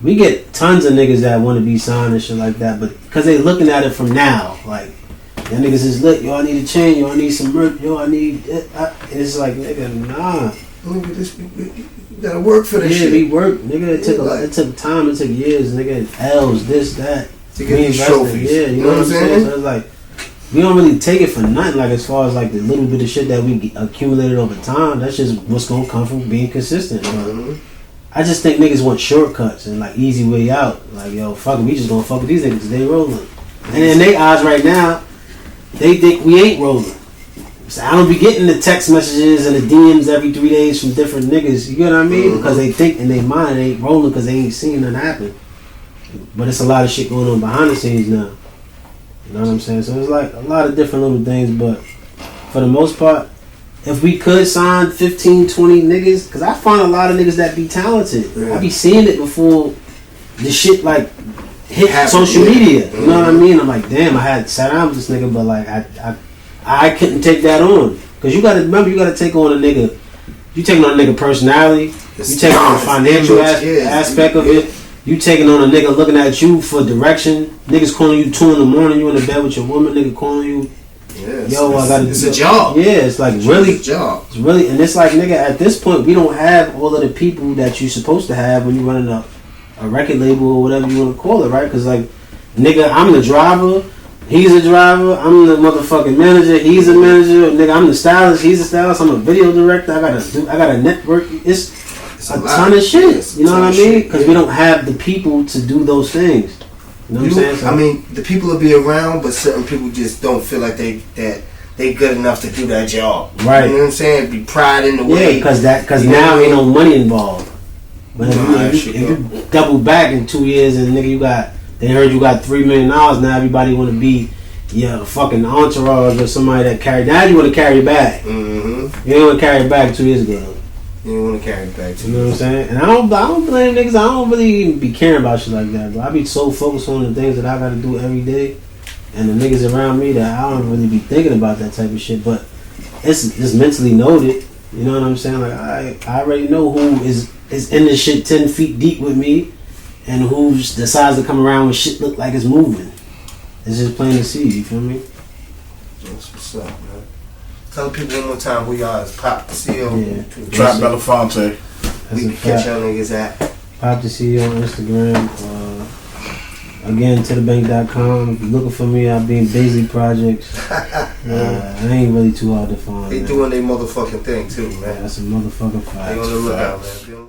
we get tons of niggas that want to be signed and shit like that, but because they looking at it from now, like, that niggas is lit, yo, I need a chain, yo, I need some merch, yo, I need it. It's like, nigga, nah. Nigga, you gotta work for this Yeah, shit. we work, nigga. It took like- it took time, it took years, nigga. L's, this, that. To get these Reinvested. trophies. Yeah, you know what I'm saying? So it's like, we don't really take it for nothing. Like, as far as like the little bit of shit that we accumulated over time, that's just what's gonna come from being consistent. But I just think niggas want shortcuts and like easy way out. Like, yo, fuck it, we just gonna fuck with these niggas 'cause they rolling. And in their eyes right now, they think we ain't rolling. So I don't be getting the text messages and the DMs every 3 days from different niggas. You get what I mean? Because they think in their mind they ain't rolling because they ain't seen nothing happen. But it's a lot of shit going on behind the scenes now. You know what I'm saying? So it's like a lot of different little things, but for the most part, if we could sign 15, 20 niggas, because I find a lot of niggas that be talented. Yeah. I be seeing it before the shit like hit Happen, social yeah. media. You know what I mean? I'm like, damn, I had sat down with this nigga, but like I couldn't take that on. Because you gotta remember, you gotta take on a nigga. You taking on a nigga personality. You taking on the financial aspect of it. You taking on a nigga looking at you for direction. Niggas calling you 2 a.m. You in the bed with your woman. Nigga calling you. Yes, Yo, I gotta. It's a job. Yeah, it's like really. It's a job. It's really, and it's like, nigga, at this point, we don't have all of the people that you supposed to have when you running a record label or whatever you want to call it, right? Because like, nigga, I'm the driver. He's a driver. I'm the motherfucking manager. He's a manager. Nigga, I'm the stylist. He's a stylist. I'm a video director. I got a network. It's a ton of shit. You know what I mean? Because we don't have the people to do those things. You know what I'm saying? So, I mean, the people will be around, but certain people just don't feel like they good enough to do that job. Right. You know what I'm saying? Be pride in the way. Yeah, because now ain't no money involved. But if you double back in 2 years and nigga they heard you got $3 million, now everybody want to be fucking entourage or somebody that carry. Now you want to carry it back. Mm-hmm. You didn't want to carry it back 2 years ago. You didn't want to carry it back. You know what I'm saying? And I don't blame niggas. I don't really even be caring about shit like that, bro. I be so focused on the things that I got to do every day, and the niggas around me that I don't really be thinking about that type of shit. But it's just mentally noted. You know what I'm saying? Like I already know who is in this shit 10 feet deep with me, and who decides to come around when shit look like it's moving. It's just plain to see. You feel me? That's what's up, man. Tell people one more time who y'all is. Pop the CEO. Yeah. Trap Belafonte. We can catch y'all niggas at. Pop the CEO on Instagram. Again, tothebank.com. If you're looking for me, I'll be in Baisley Projects. I ain't really too hard to find. They man. doing their motherfucking thing too, man. Yeah, that's a motherfucking fight. They on the lookout, man.